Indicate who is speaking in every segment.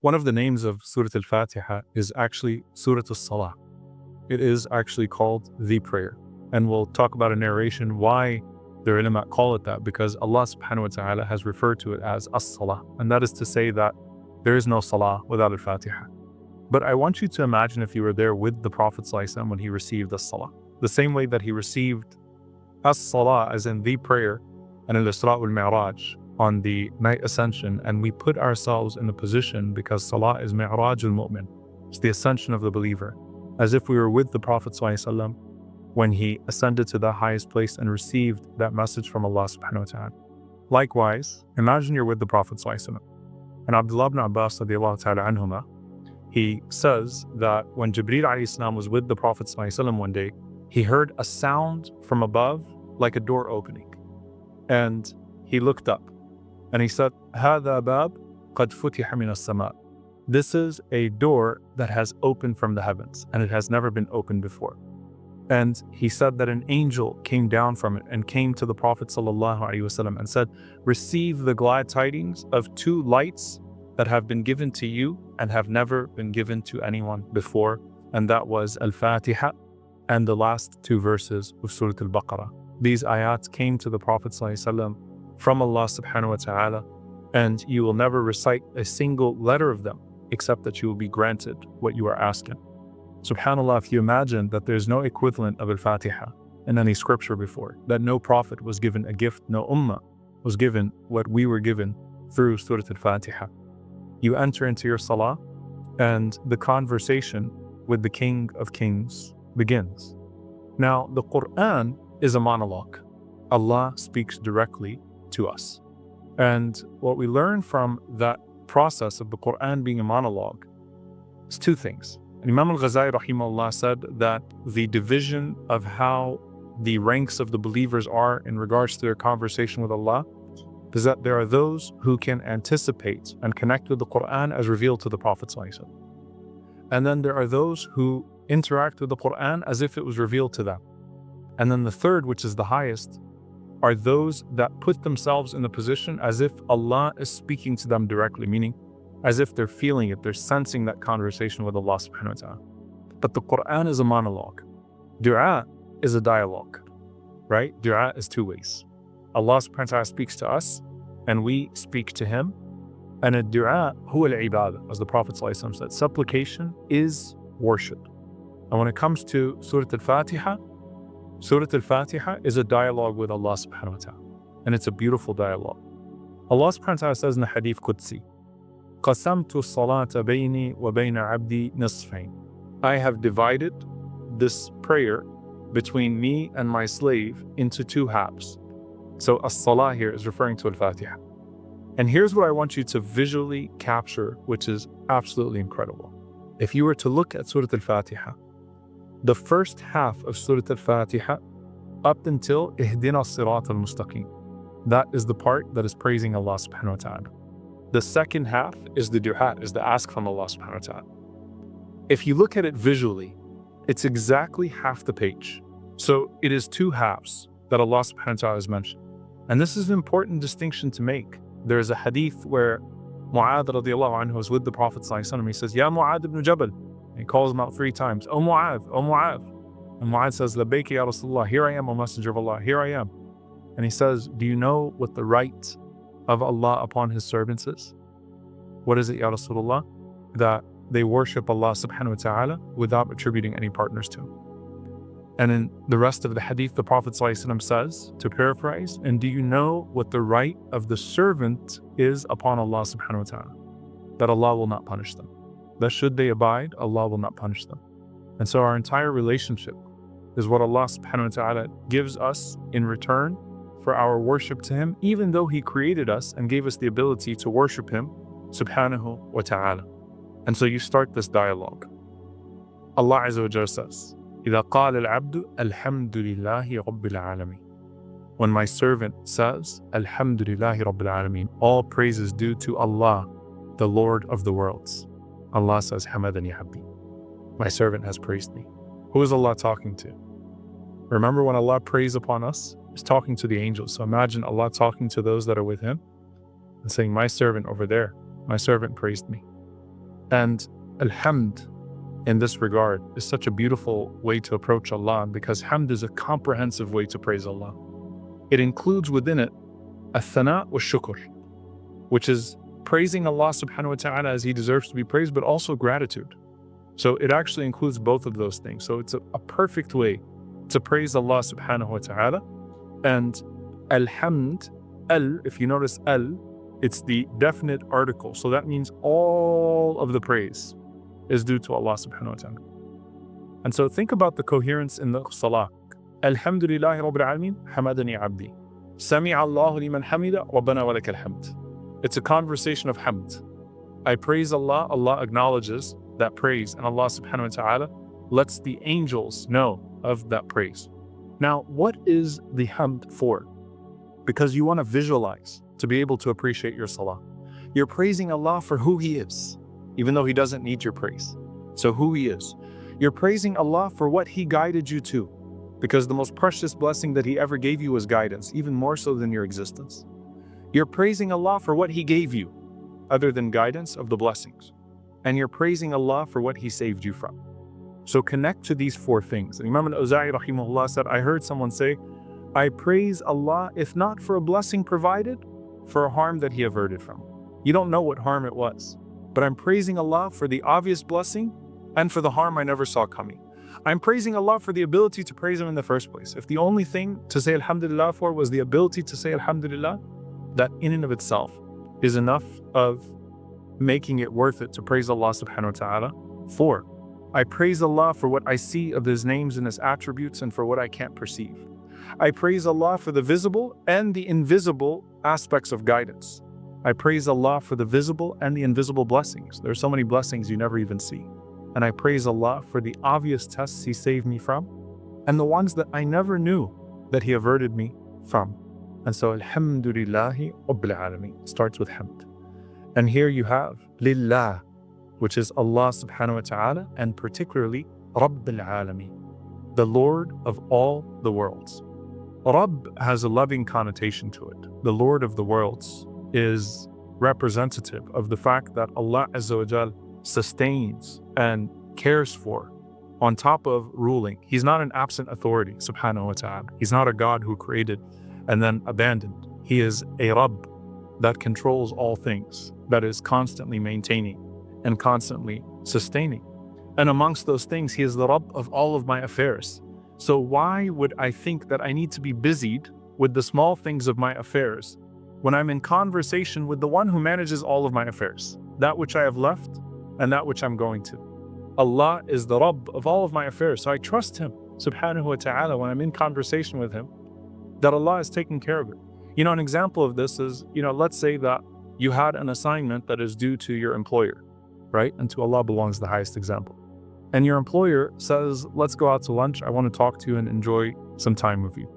Speaker 1: One of the names of Surah Al-Fatiha is actually Surah Al-Salah. It is actually called the prayer. And we'll talk about a narration why the ulama call it that, because Allah subhanahu wa ta'ala has referred to it as As-Salah. And that is to say that there is no Salah without Al-Fatiha. But I want you to imagine if you were there with the Prophet ﷺ when he received As-Salah. The same way that he received As-Salah, as in the prayer, and Al-Isra wal-Mi'raj, on the night ascension, and we put ourselves in the position, because Salah is Mi'raj al-Mu'min, it's the ascension of the believer, as if we were with the Prophet ﷺ when he ascended to the highest place and received that message from Allah subhanahu wa ta'ala. Likewise, imagine you're with the Prophet ﷺ. And Abdullah ibn Abbas radiallahu ta'ala anhuma, he says that when Jibreel alayhi salam was with the Prophet ﷺ one day, he heard a sound from above like a door opening. And he looked up and he said, هَذَا بَابٌ قَدْ فُتِحَ مِنَ السَّمَاءِ. This is a door that has opened from the heavens, and it has never been opened before. And he said that an angel came down from it and came to the Prophet ﷺ and said, receive the glad tidings of two lights that have been given to you and have never been given to anyone before. And that was Al-Fatiha and the last two verses of Surah Al-Baqarah. These ayats came to the Prophet ﷺ from Allah subhanahu wa ta'ala, and you will never recite a single letter of them except that you will be granted what you are asking. SubhanAllah, if you imagine that there's no equivalent of Al-Fatiha in any scripture before, that no prophet was given a gift, no ummah was given what we were given through Surah Al-Fatiha. You enter into your salah, and the conversation with the King of Kings begins. Now, the Qur'an is a monologue. Allah speaks directly to us. And what we learn from that process of the Qur'an being a monologue is two things. Imam al-Ghazali rahimahullah said that the division of how the ranks of the believers are in regards to their conversation with Allah is that there are those who can anticipate and connect with the Qur'an as revealed to the Prophet ﷺ. And then there are those who interact with the Qur'an as if it was revealed to them. And then the third, which is the highest, are those that put themselves in the position as if Allah is speaking to them directly, meaning as if they're feeling it, they're sensing that conversation with Allah subhanahu wa ta'ala. But the Qur'an is a monologue. Dua is a dialogue, right? Dua is two ways. Allah subhanahu wa ta'ala speaks to us and we speak to Him. And a dua huwa al-ibadah, as the Prophet ﷺ said, supplication is worship. And when it comes to Surah Al-Fatiha, Surah Al-Fatiha is a dialogue with Allah subhanahu wa ta'ala. And it's a beautiful dialogue. Allah subhanahu wa ta'ala says in the Hadith Qudsi, قَسَمْتُ الصَّلَاةَ بَيْنِي وَبَيْنَ عَبْدِي نِصْفَيْنِ. I have divided this prayer between me and my slave into two halves. So as-salah here is referring to Al-Fatiha. And here's what I want you to visually capture, which is absolutely incredible. If you were to look at Surah Al-Fatiha, the first half of Surah Al-Fatiha up until Ihdina Sirat al-Mustaqim, that is the part that is praising Allah subhanahu wa ta'ala. The second half is the dua, is the ask from Allah subhanahu wa ta'ala. If you look at it visually, it's exactly half the page. So it is two halves that Allah subhanahu wa ta'ala has mentioned. And this is an important distinction to make. There is a hadith where Mu'adh radiallahu anhu was with the Prophet sallallahu alaihi wasallam. He says, Ya Mu'adh ibn Jabal. He calls him out 3 times. O Mu'adh, O Mu'adh. And Mu'adh says, Labbayka ya Rasulullah, here I am, O Messenger of Allah, here I am. And he says, do you know what the right of Allah upon His servants is? What is it, Ya Rasulullah? That they worship Allah subhanahu wa ta'ala without attributing any partners to Him. And in the rest of the hadith, the Prophet ﷺ says, to paraphrase, and do you know what the right of the servant is upon Allah subhanahu wa ta'ala? That Allah will not punish them. That should they abide, Allah will not punish them. And so our entire relationship is what Allah subhanahu wa ta'ala gives us in return for our worship to Him, even though He created us and gave us the ability to worship Him subhanahu wa ta'ala. And so you start this dialogue. Allah Azza wa Jalla says, إِذَا قَالَ الْعَبْدُ الْحَمْدُ لِلَّهِ رَبِّ الْعَالَمِينَ. When my servant says, Alhamdulillahi Rabbil Alameen, all praise is due to Allah, the Lord of the worlds. Allah says, Hamadani Abdi. My servant has praised me. Who is Allah talking to? Remember, when Allah prays upon us, He's talking to the angels. So imagine Allah talking to those that are with Him and saying, my servant over there, my servant praised me. And alhamd in this regard is such a beautiful way to approach Allah, because hamd is a comprehensive way to praise Allah. It includes within it al-thana wa shukr, which is praising Allah subhanahu wa ta'ala as He deserves to be praised, but also gratitude. So it actually includes both of those things. So it's a perfect way to praise Allah subhanahu wa ta'ala. And alhamd, if you notice it's the definite article. So that means all of the praise is due to Allah subhanahu wa ta'ala. And so think about the coherence in the salah. Alhamdulillahi Rabbil Alameen, hamadani abdi. Sami'a Allahu liman hamida, Rabbana wa lakal hamd. It's a conversation of hamd. I praise Allah, Allah acknowledges that praise, and Allah subhanahu wa ta'ala lets the angels know of that praise. Now, what is the hamd for? Because you want to visualize to be able to appreciate your salah. You're praising Allah for who He is, even though He doesn't need your praise. So who He is. You're praising Allah for what He guided you to, because the most precious blessing that He ever gave you was guidance, even more so than your existence. You're praising Allah for what He gave you, other than guidance of the blessings. And you're praising Allah for what He saved you from. So connect to these four things. And Imam al-Awza'i rahimahullah said, I heard someone say, I praise Allah if not for a blessing provided, for a harm that He averted from. You don't know what harm it was, but I'm praising Allah for the obvious blessing and for the harm I never saw coming. I'm praising Allah for the ability to praise Him in the first place. If the only thing to say Alhamdulillah for was the ability to say Alhamdulillah, that in and of itself is enough of making it worth it to praise Allah subhanahu wa ta'ala for. I praise Allah for what I see of His names and His attributes and for what I can't perceive. I praise Allah for the visible and the invisible aspects of guidance. I praise Allah for the visible and the invisible blessings. There are so many blessings you never even see. And I praise Allah for the obvious tests He saved me from and the ones that I never knew that He averted me from. And so Alhamdulillahi Rabbil Alameen starts with hamd. And here you have Lillah, which is Allah subhanahu wa ta'ala, and particularly Rabbil Alameen, the Lord of all the worlds. Rabb has a loving connotation to it. The Lord of the worlds is representative of the fact that Allah Azza wa Jal sustains and cares for, on top of ruling. He's not an absent authority, subhanahu wa ta'ala. He's not a God who created and then abandoned. He is a Rabb that controls all things, that is constantly maintaining and constantly sustaining. And amongst those things, He is the Rabb of all of my affairs. So why would I think that I need to be busied with the small things of my affairs when I'm in conversation with the one who manages all of my affairs, that which I have left and that which I'm going to? Allah is the Rabb of all of my affairs. So I trust Him, subhanahu wa ta'ala, when I'm in conversation with Him, that Allah is taking care of it. You know, an example of this is, let's say that you had an assignment that is due to your employer, right? And to Allah belongs the highest example. And your employer says, let's go out to lunch. I want to talk to you and enjoy some time with you.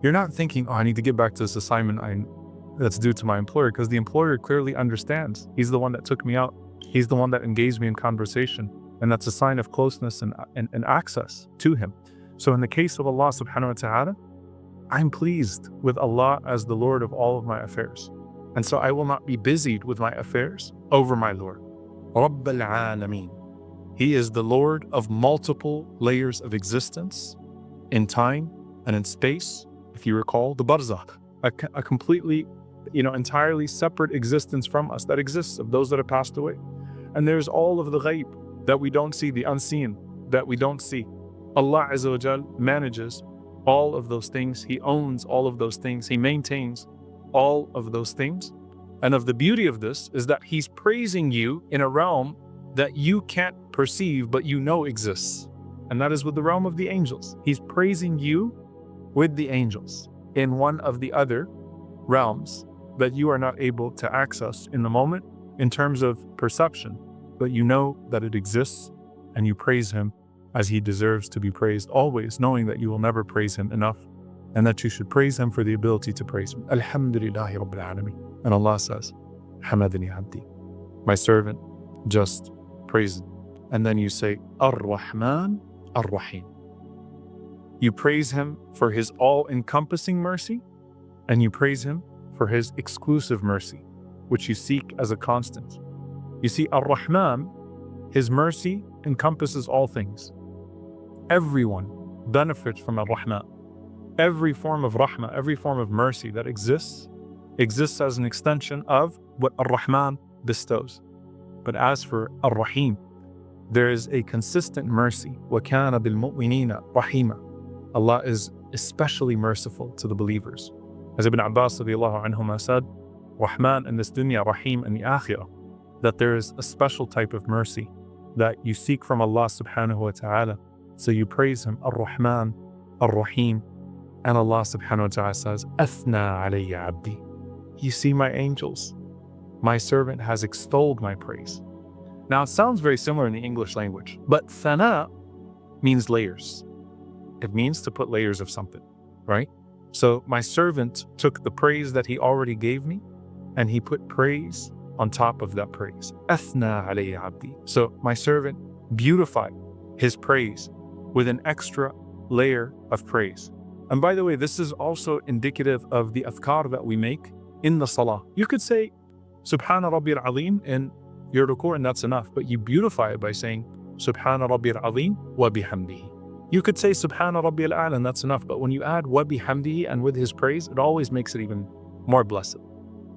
Speaker 1: You're not thinking, I need to get back to this assignment that's due to my employer, because the employer clearly understands. He's the one that took me out. He's the one that engaged me in conversation. And that's a sign of closeness and access to Him. So in the case of Allah subhanahu wa ta'ala, I'm pleased with Allah as the Lord of all of my affairs. And so I will not be busied with my affairs over my Lord. Rabbil Alameen. He is the Lord of multiple layers of existence in time and in space. If you recall, the barzakh, a completely, entirely separate existence from us that exists of those that have passed away. And there's all of the ghaib that we don't see, the unseen that we don't see. Allah Azza wa Jal manages all of those things. He owns all of those things. He maintains all of those things. And of the beauty of this is that He's praising you in a realm that you can't perceive, but exists. And that is with the realm of the angels. He's praising you with the angels in one of the other realms that you are not able to access in the moment in terms of perception, but you know that it exists, and you praise Him as He deserves to be praised, always knowing that you will never praise Him enough, and that you should praise Him for the ability to praise Him. Alhamdulillahi Rabbil Alameen. And Allah says, Hamadani Abdi, my servant just praised. And then you say, Ar-Rahman Ar-Rahim. You praise Him for His all-encompassing mercy, and you praise Him for His exclusive mercy, which you seek as a constant. You see, Ar-Rahman His mercy encompasses all things. Everyone benefits from Ar-Rahman. Every form of rahmah, every form of mercy that exists as an extension of what Ar-Rahman bestows. But as for Ar-Rahim, there is a consistent mercy. وَكَانَ بِالْمُؤْمِنِينَ رَحِيمًا. Allah is especially merciful to the believers. As Ibn Abbas radiallahu anhuma said, Rahman in this dunya, Rahim in the akhirah, that there is a special type of mercy that you seek from Allah subhanahu wa ta'ala. So you praise Him, Ar-Rahman, Ar-Rahim, and Allah subhanahu wa ta'ala says, Athna alayya abdi. You see my angels, my servant has extolled my praise. Now it sounds very similar in the English language, but thana means layers. It means to put layers of something, right? So my servant took the praise that he already gave me and he put praise on top of that praise. Athna alayya abdi. So my servant beautified his praise with an extra layer of praise. And by the way, this is also indicative of the adhkar that we make in the salah. You could say, Subhana Rabbil Alim in your ruku', and that's enough. But you beautify it by saying, Subhana Rabbil Alim wa bihamdihi. You could say, Subhana Rabbil A'la, and that's enough. But when you add wa bihamdihi and with his praise, it always makes it even more blessed.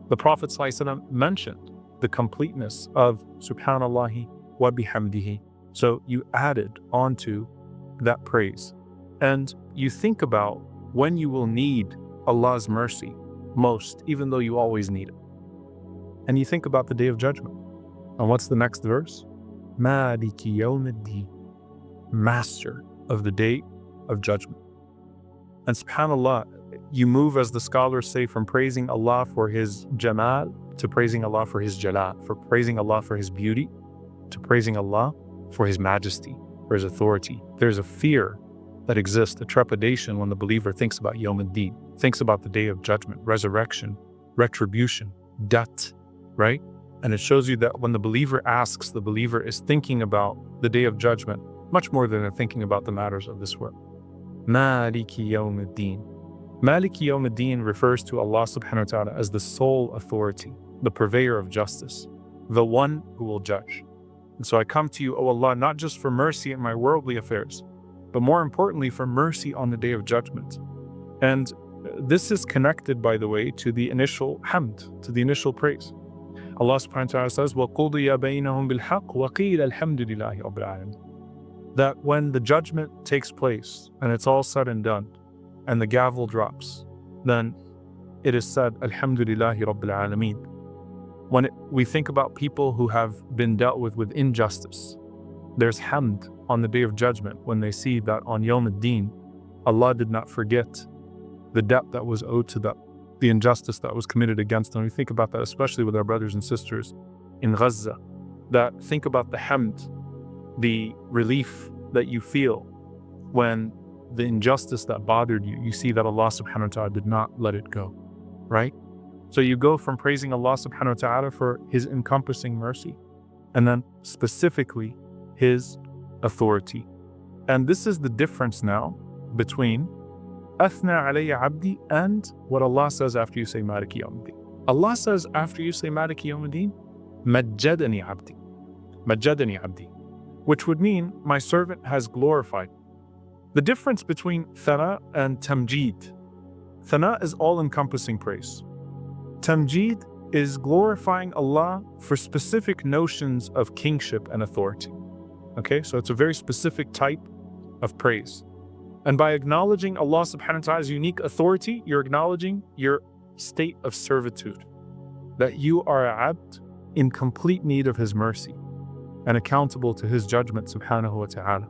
Speaker 1: The Prophet ﷺ mentioned the completeness of Subhanallahi wa bihamdihi. So you added onto that praise. And you think about when you will need Allah's mercy most, even though you always need it. And you think about the Day of Judgment. And what's the next verse? Maliki yawmiddin, Master of the Day of Judgment. And subhanAllah, you move, as the scholars say, from praising Allah for His Jamal to praising Allah for His Jalal, for praising Allah for His beauty, to praising Allah for His majesty, for His authority. There's a fear that exists, a trepidation when the believer thinks about Yawm al-Din, thinks about the Day of Judgment, resurrection, retribution, death, right? And it shows you that when the believer asks, the believer is thinking about the Day of Judgment much more than they're thinking about the matters of this world. Maliki Yawm al-Din. Maliki Yawm al-Din refers to Allah subhanahu wa ta'ala as the sole authority, the purveyor of justice, the one who will judge. And so I come to you, O Allah, not just for mercy in my worldly affairs, but more importantly, for mercy on the Day of Judgment. And this is connected, by the way, to the initial hamd, to the initial praise. Allah subhanahu wa ta'ala says, وَقُضِيَ بَيْنَهُمْ بِالْحَقِّ وَقِيلَ الْحَمْدُ لِلَّهِ رَبِّ الْعَالَمِينَ. That when the judgment takes place and it's all said and done, and the gavel drops, then it is said, Alhamdulillahi Rabbil Alameen. When we think about people who have been dealt with injustice, there's hamd on the Day of Judgment when they see that on Yawm al-Din, Allah did not forget the debt that was owed to them, the injustice that was committed against them. We think about that especially with our brothers and sisters in Gaza, that think about the hamd, the relief that you feel when the injustice that bothered you, you see that Allah subhanahu wa ta'ala did not let it go, right? So you go from praising Allah subhanahu wa ta'ala for His encompassing mercy, and then specifically His authority. And this is the difference now between Athna alayya abdi and what Allah says after you say Maliki Yawmiddin. Allah says after you say Maliki Yawmiddin, Majjadani abdi. Majjadani abdi. Which would mean my servant has glorified. The difference between thana and tamjid. Thana is all-encompassing praise. Tamjid is glorifying Allah for specific notions of kingship and authority. Okay, so it's a very specific type of praise. And by acknowledging Allah subhanahu wa ta'ala's unique authority, you're acknowledging your state of servitude, that you are a abd in complete need of His mercy and accountable to His judgment subhanahu wa ta'ala.